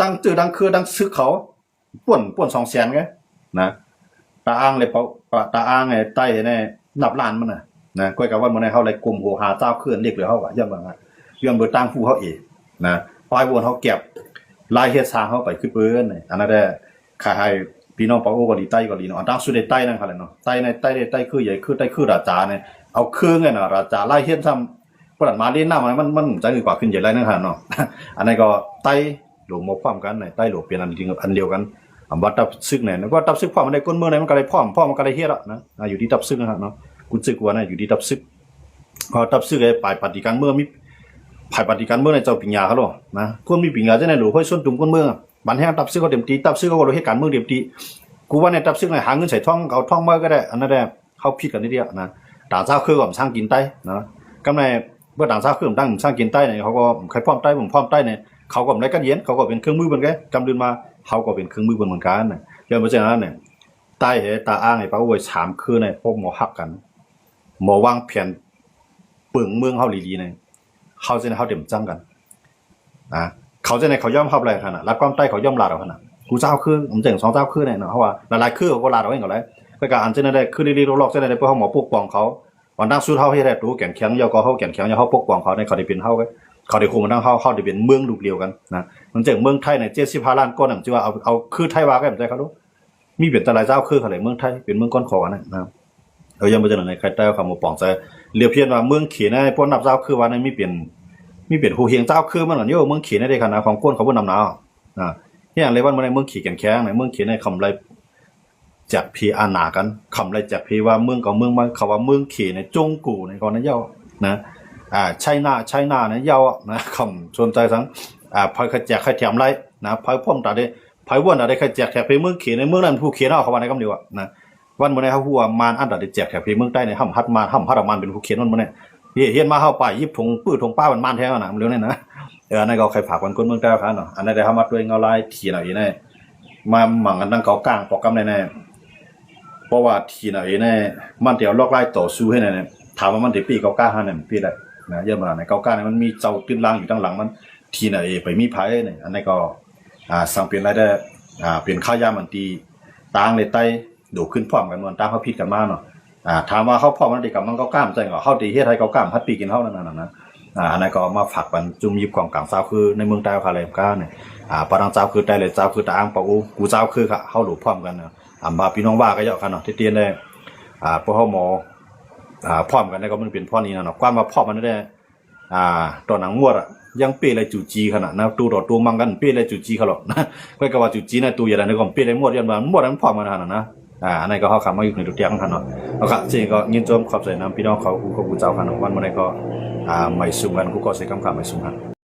ตั้งตื่นดังคืนดังซึกเขาป่วน200,000ไงนะตาอ้างเลยตาอ้างไอ้ใต้เนี่ยนับล้านมันนะก้อยกับว่ามันในเขาเลยกลุ่มโหหาเจ้าคืนเล็กเลยเขาก็ย่อมว่าย่อมเบอร์ตั้งผู้เขาเองนะปลายวนเขาเก็บลายเฮ็ดสร้างเขาไปคือเปิ้นนี่อันนั้นได้ขายให้พี่น้องปาโอก็ดีใต้ก็ดีเนาะตั้งสุดในใต้นั่นคั่นแหละเนาะใต้ในใต้คือใหญ่คือใต้คือราชาเนี่ยเอาเครื่องเนี่ยน่ะราชาลายเฮ็ดซ้ำปรัดมาเล่นน้ามันจะดีกว่าขึ้นใหญ่ไรนั่นคั่นเนาะอันนั้นก็ใต้หลวงมาพร้อมกันในใต้หลวงเป็นอันจริงอันเดียวกันวัดตับซึกเนี่ยว่าตับซึกพร้อมมันได้ก้นเมืองไหนมันก็ได้พร้อมมันก็ได้เฮ็ดอ่ะนะอยู่ที่ตับซึกนะครับเนาะคุณซึกว่าน่ะอยู่ที่ตับซึกพอตับซึกไอ้ปลายปฏิการเมืองมีภายปฏิการเมืองในเจ้าปิญญาเขาหรอนะพวกมีปิญญาจะในหลวงค่อยส่วนจุ่มก้นเมืองบันแห้งตับซึกเขาเต็มตีตับซึกเขาก็เหตุการณ์เมืองเต็มตีกูว่าในตับซึกในหาเงินใส่ท่องเอาท่องมาก็ได้อันนั้นแหละเขาผิดกันนิดเดียวนะต่างชาติคือก็สร้างกินใต้นะกำในเมื่อต่างชาติคือตั้งสร้างกินใต้เนี่ยเขาก็ใครพร้อมใต้ผมพร้อมใต้เนี่ยเขาก็ได้กันเย็นเขาก็เป็นเครื่องมือเหมือนกันกำลืนมาเขาก็เป็นเครื่องมือเหมือนกันเนี่ยเรื่องเพราะฉะนั้นเนี่ยใต้ตาอ้างไอ้ป้าโวย3คืนเนี่ยพวกหมอหักกันหมอวางแผนปึ่งเมืองเขาลีๆเนี่ยเขาจะเขาเต็มจังกันเขาจะในเขาย่อมเข้าอะไรขนาดรับความใต้เขาย่อมลาเราขนาดกูเจ้าคือผมเจ๋ง2 เจ้าคือเนี่ยเนาะเพราะว่าหลายๆคือเขาก็ลาเราเองก็เลยก็การอันเจนได้คือลีๆลอกๆเจนได้เพื่อเขาหมอปกป้องเขาวันตั้งสู้เท่าให้ได้รู้แก่งแข็งยาวก็เขาแก่งแข็งยาวเขาปกป้องเขาในเขาได้เป็นเท่าไว้เขาได้คุมมันตั้งเขาได้เป็นเมืองลูกเดียวกันนะมันเจ๋งเมืองไทยเนี่ย75 ล้านก้อนจะว่าเอาคือไทยวากันใจเขาดูมีเป็นแต่หลายเจ้าคือเขาเลยเมืองไทยเป็นเมืองก้อนคอนะยังไม่เจอในใครใต้เขาหมอปองใจเรียบเพียนว่าเมืองเขียนในพวกนับเจ้าคือว่าในมีเปลี่ยนหูเฮียงเจ้าคือมันเหมือนโยเมืองเขียนในขณะของก้นเขาบนนำหนาวอย่างไรว่าในเมืองเขียนแข็งในเมืองเขียนในคำไรจากพีอานากันคำไรจากพีว่าเมืองกับเมืองมาเขาว่าเมืองเขียนในจงกูในก่อนนั้นเย้านะใช่หน้าเนี่ยเย้านะคำชนใจทั้งพายขจักขแถมไรนะพายพ่อมตาได้พายวันอะไรขจักแถบเพเมืองเขียนในเมืองนั้นผู้เขียนเอาเขาว่าในคำเดียวนะวันมื่อไหร่เขาหัวมานอันดับได้แจกแถบเพเมืองใต้ในห้ำฮัดมาห้ำฮัดมันเป็นผู้เขียนวันมื่อไหร่เฮียนมาเข้าไปยิบถงปื้ถงป้ามันแท้นะมันเร็วเนี่ยนะอันนั้นก็ใครฝากคนเมืองใต้ครับเนาะอันนั้นได้ทำมาด้วยเงาลายทีหน่อยเนี่ยมาหมั่งกันตั้งเกากลางปอกกำแน่เพราะว่าทีหน่อยเนี่ยมันเดี๋ยวลอกไล่ต่อสู้ให้เนี่ยถามว่ามันเดี๋ยวปีเกากลางเนี่ยปีได้นะเยอะมาในเกากลางเนี่ยมันมีเจ้าตื้นล่างอยู่ตั้งหลังมันทีหน่อยไปมีไผ่เนี่ยอันนั้นก็สั่งเปลี่ยนรายได้เปลี่ยนค่ายามันตีต่างเลยใต้ดูขึ้นพร้อมกันมันต่างเขาผิดกันมากเนาะถามว่าเขาพร้อมมันดีกับมันเกากล้ามใจเหรอเขาตีเฮ็ดให้เกากล้ามพัดปีกินเขานั่นนะอันนั้นก็มาฝากกันจุ่มยิบของกลางเจ้าคือในเมืองใต้เขาเลยก้าเนี่ยปรังเจ้าคือใต้เลยเจ้าคือตาอ้างปะกูเจ้าคือเขาหลุดพร้อมกันนะมาพี่น้องว่าก็เยอะกันเนาะที่เตียนได้พวกเขาหมอพร้อมกันได้ก็มันเป็นพ่อนี้เนาะความมาพร้อมมันได้ตอนหนังงวดยังเปรี้ยอะไรจู่จีขนาดนะตัวมังกันเปรี้ยอะไรจู่จีเขาหรอกนะก็กว่าจู่จีนะตัวใหญ่ในก็เปรี้ยอะไรงวดยันมาหมดนั้นพร้อมกันขนาดนะอันนั้นก็เขาคำมาอยู่ในตัวเตียงกันเนาะแล้วก็จริงก็ยินจมขอบใจน้ำพี่น้องเขากูเจ้ากันวันเมื่อไรก็ไม่สุ่มกันกูก็ใส่คำไม่สุ่มกัน